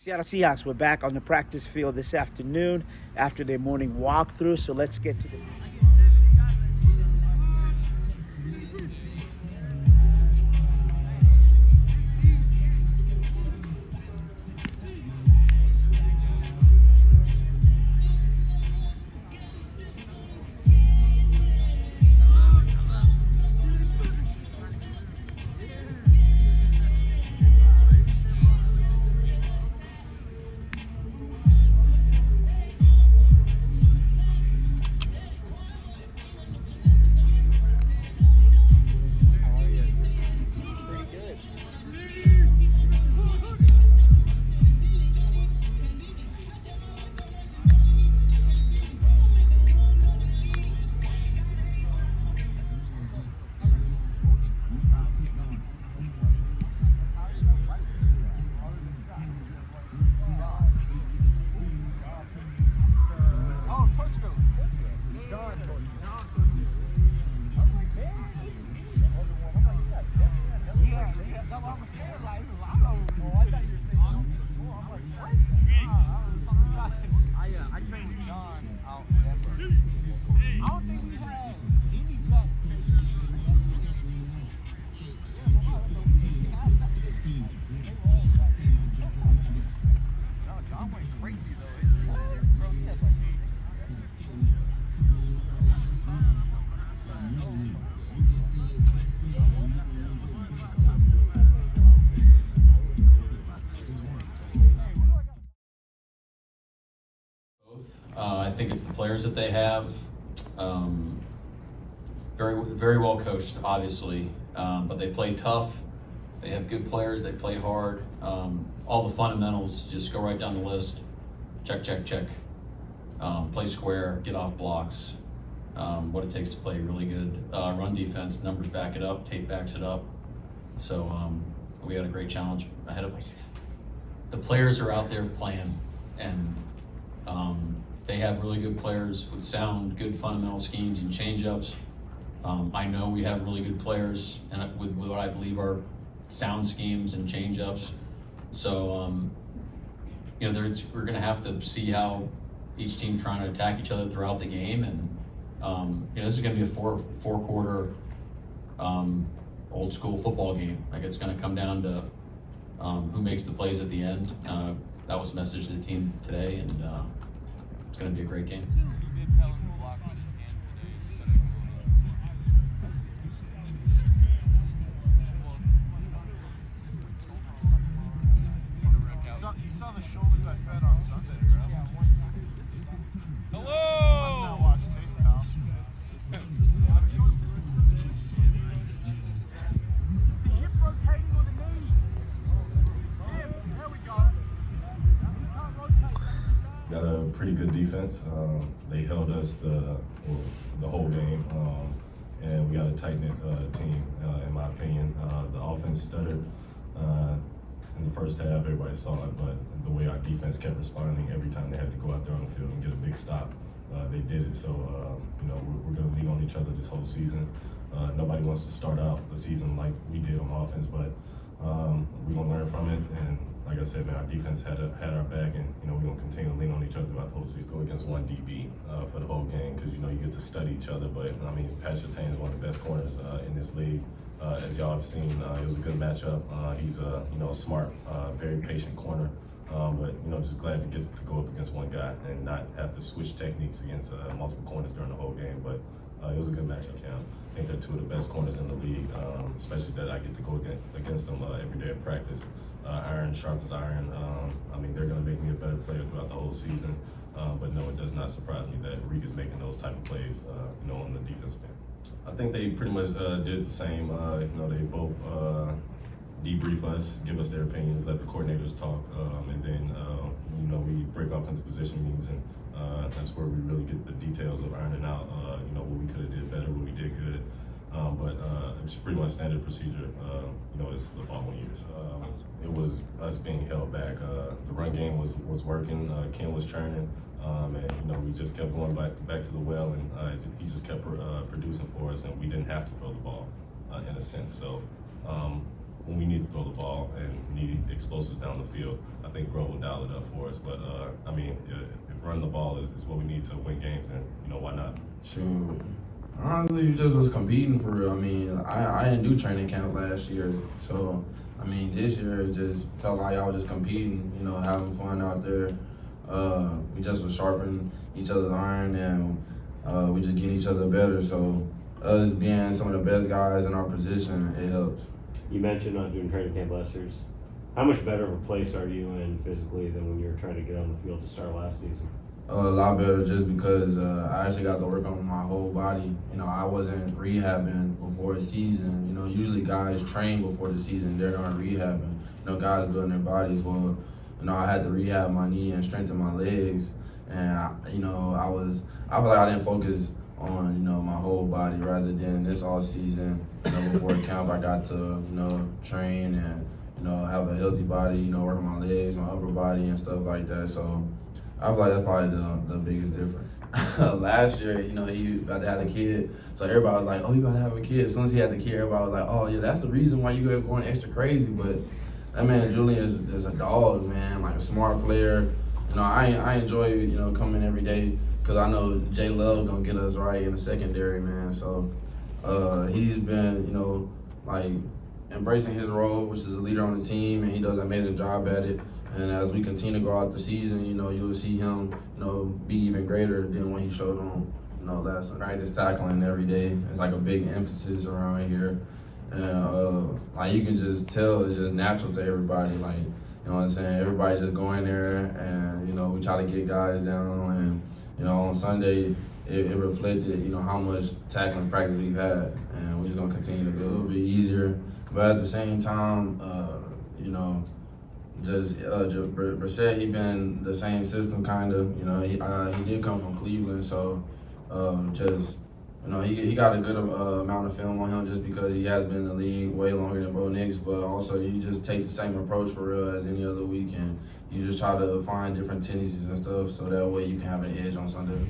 Seattle Seahawks were back on the practice field this afternoon after their morning walkthrough. So let's get to the. I think it's the players that they have. Very well coached, obviously, but they play tough. They have good players. They play hard. All the fundamentals just go right down the list. Check, check, check. Play square, get off blocks. What it takes to play really good run defense. Numbers back it up. Tape backs it up. So we got a great challenge ahead of us. The players are out there playing, and they have really good players with sound, good fundamental schemes and change-ups. I know we have really good players and with what I believe are sound schemes and change-ups. So, we're going to have to see how each team's trying to attack each other throughout the game. And, this is going to be a four-quarter old-school football game. Like, it's going to come down to who makes the plays at the end. That was the message to the team today, and it's going to be a great game. You saw the shoulders I fed on Sunday, bro. Hello! Must not watch tape, pal. The hip rotating on the knee. There we go. You can't rotate. Got a pretty good defense. They held us the whole game, and we got a tight-knit team, in my opinion. The offense stuttered in the first half. Everybody saw it, but the way our defense kept responding every time they had to go out there on the field and get a big stop, they did it. So, we're going to lean on each other this whole season. Nobody wants to start out the season like we did on offense, but we're going to learn from it. And like I said, man, our defense had our back, and we're going to continue to lean on each other throughout the whole season. Go against one DB for the whole game because you get to study each other. But Patrick is one of the best corners in this league. As y'all have seen, it was a good matchup. He's a smart, very patient corner. But just glad to get to go up against one guy and not have to switch techniques against multiple corners during the whole game. But it was a good matchup, Cam. I think they're two of the best corners in the league, especially that I get to go against them every day at practice. Iron sharpens iron. They're going to make me a better player throughout the whole season. But no, it does not surprise me that Reek is making those type of plays, on the defensive end. I think they pretty much did the same. They both debrief us, give us their opinions, let the coordinators talk, and then we break off into position meetings, and that's where we really get the details of ironing out, what we could have did better, what we did good. But it's pretty much standard procedure. It's the following years. It was us being held back. The run game was working. Ken was churning, and we just kept going back to the well, and he just kept producing for us, and we didn't have to throw the ball in a sense. So when we need to throw the ball and need explosives down the field, I think Grove will dial it up for us. But I mean, if running the ball is what we need to win games, then why not? Sure. Honestly, we just was competing for real. I mean, I didn't do training camp last year, so I mean, this year it just felt like I was just competing, having fun out there. We just was sharpening each other's iron, and we just getting each other better. So us being some of the best guys in our position, it helps. You mentioned not doing training camp last year. How much better of a place are you in physically than when you were trying to get on the field to start last season? A lot better, just because I actually got to work on my whole body. I wasn't rehabbing before the season. Usually guys train before the season, they're not rehabbing. Guys building their bodies. Well, I had to rehab my knee and strengthen my legs, and I feel like I didn't focus on my whole body rather than this all season. Before camp, I got to train and have a healthy body. Work on my legs, my upper body, and stuff like that. So I feel like that's probably the biggest difference. Last year, he about to have a kid, so everybody was like, "Oh, he about to have a kid." As soon as he had the kid, everybody was like, "Oh, yeah, that's the reason why you going extra crazy." But that man Julian is a dog, man, like a smart player. I enjoy coming every day because I know J Love gonna get us right in the secondary, man. So he's been like embracing his role, which is a leader on the team, and he does an amazing job at it. And as we continue to go out the season, you'll see him, be even greater than when he showed on, last practice tackling every day. It's like a big emphasis around here. And, like, you can just tell it's just natural to everybody. Like, you know what I'm saying? Everybody just go in there and, we try to get guys down. And, on Sunday, it reflected, how much tackling practice we've had. And we're just going to continue to go a little bit easier. But at the same time, Brissett, he been the same system kind of. He did come from Cleveland, so he got a good amount of film on him just because he has been in the league way longer than Bo Nix. But also, you just take the same approach for real as any other week, and you just try to find different tendencies and stuff, so that way you can have an edge on Sunday.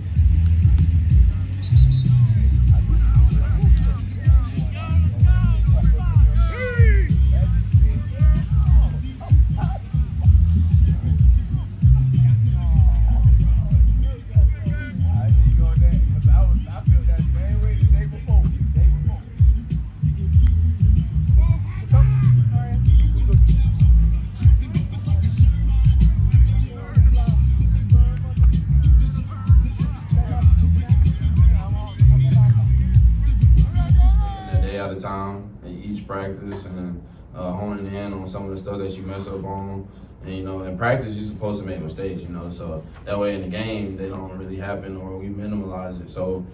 At a time in each practice and honing in on some of the stuff that you mess up on. And, in practice, you're supposed to make mistakes, so that way in the game, they don't really happen or we minimize it. So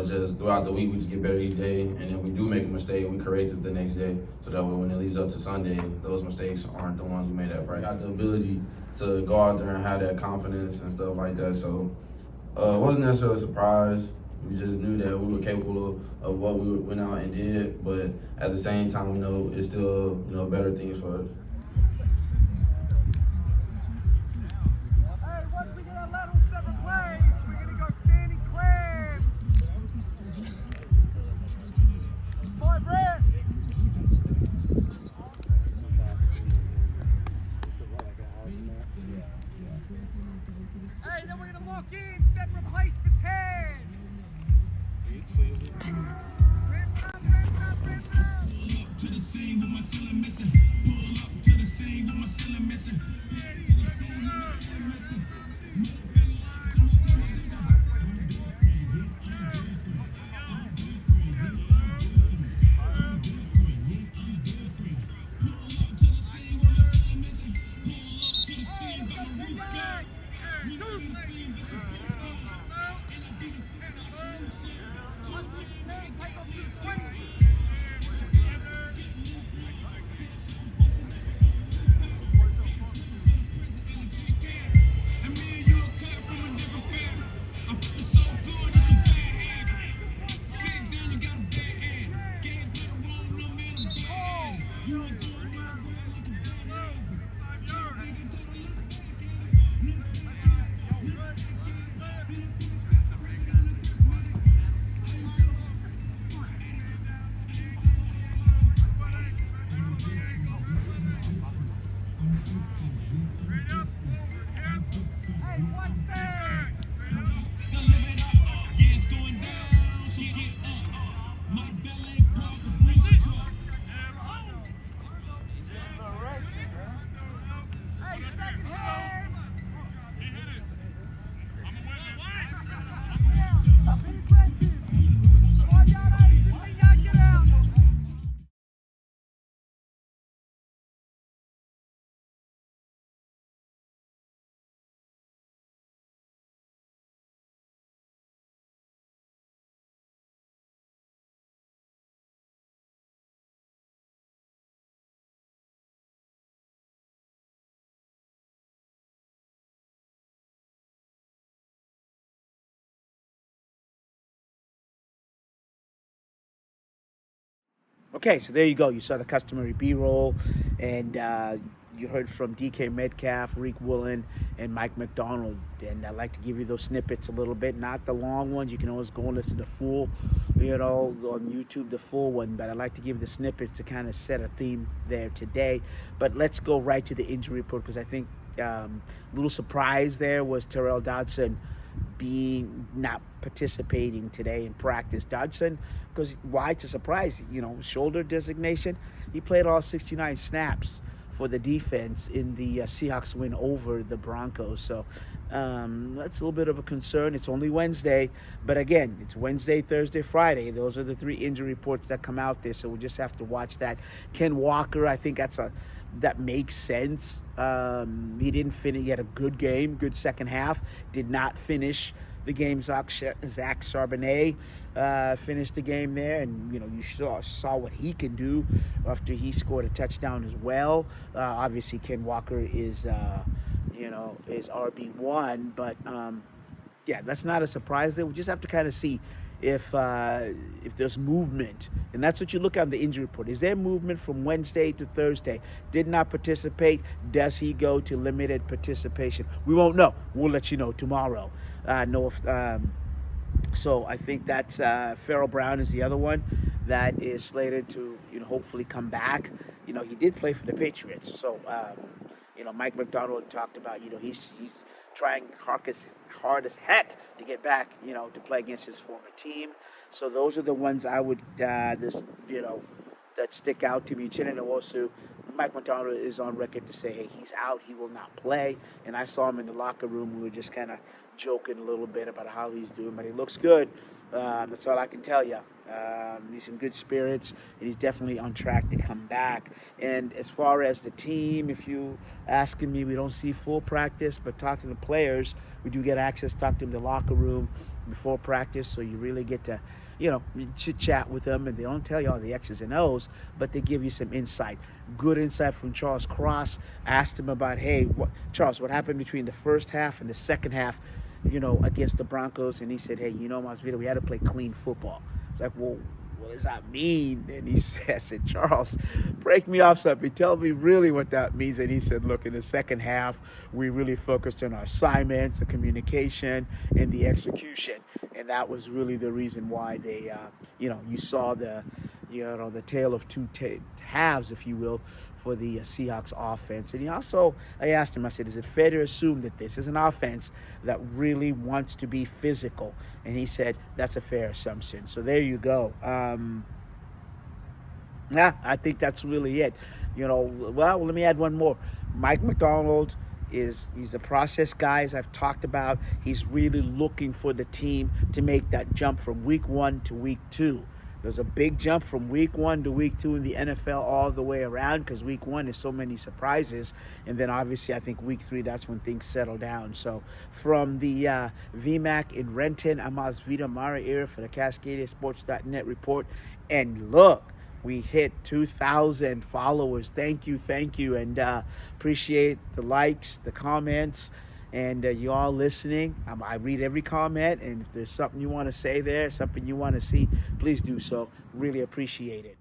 just throughout the week, we just get better each day. And if we do make a mistake, we correct it the next day. So that way when it leads up to Sunday, those mistakes aren't the ones we made at practice. Got the ability to go out there and have that confidence and stuff like that. So it wasn't necessarily a surprise. We just knew that we were capable of what we went out and did, but at the same time, we know it's still, better things for us. Hey, once we get a lateral step in place, we're going to go standing clam. 5 reps. Hey, then we're going to lock in, step replace for 10. To the scene with my ceiling missing. Pull up to the scene with my ceiling missing. To the scene with my ceiling missing. Okay, so there you go. You saw the customary B-roll, and you heard from DK Metcalf, Reek Woolen, and Mike McDonald. And I like to give you those snippets a little bit, not the long ones. You can always go and listen to the full, on YouTube, the full one. But I like to give the snippets to kind of set a theme there today. But let's go right to the injury report, because I think a little surprise there was Tyrel Dodson being not participating today in practice. Dodson, because why? It's a surprise. Shoulder designation. He played all 69 snaps for the defense in the Seahawks win over the Broncos. So that's a little bit of a concern. It's only Wednesday, but again, it's Wednesday, Thursday, Friday. Those are the 3 injury reports that come out there, so we'll just have to watch that. Ken Walker, I think that makes sense. He didn't finish. He had a good game, good second half. Did not finish the game. Zach Charbonnet finished the game there, and you saw what he can do after he scored a touchdown as well. Obviously, Ken Walker is RB1, but yeah, that's not a surprise there. We just have to kind of see if there's movement, and that's what you look at the injury report. Is there movement from Wednesday to Thursday? Did not participate. Does he go to limited participation? We won't know. We'll let you know tomorrow. So I think that's Farrell Brown is the other one that is slated to hopefully come back. He did play for the Patriots, so Mike McDonald talked about he's trying hard as heck to get back to play against his former team. So those are the ones I would that stick out to me. Chinnan Nwosu, Mike McDonald is on record to say, hey, he's out, he will not play. And I saw him in the locker room. We were just kind of joking a little bit about how he's doing, but he looks good. That's all I can tell you. He's in good spirits, and he's definitely on track to come back. And as far as the team, if you asking me, we don't see full practice, but talking to players, we do get access to talk to them in the locker room before practice, so you really get to chit-chat with them, and they don't tell you all the X's and O's, but they give you some insight. Good insight from Charles Cross. Asked him about, hey, Charles, what happened between the first half and the second half, against the Broncos? And he said, hey, Masvidal, we had to play clean football. It's like, well, what does that mean? And he said, Charles, break me off something. Tell me really what that means. And he said, look, in the second half, we really focused on our assignments, the communication, and the execution. And that was really the reason why they, you saw the tale of two halves, if you will, for the Seahawks offense. And I asked him, I said, is it fair to assume that this is an offense that really wants to be physical? And he said, that's a fair assumption. So there you go. Yeah, I think that's really it. Well, let me add one more. Mike McDonald he's a process guy, as I've talked about. He's really looking for the team to make that jump from week 1 to week 2. There's a big jump from week 1 to week 2 in the NFL all the way around, because week 1 is so many surprises. And then obviously I think week 3, that's when things settle down. So from the VMAC in Renton, I'm Masvidal Mara for the CascadiaSports.net report. And look, we hit 2,000 followers. Thank you. And appreciate the likes, the comments, and you all listening. I read every comment, and if there's something you want to say there, something you want to see, please do so. Really appreciate it.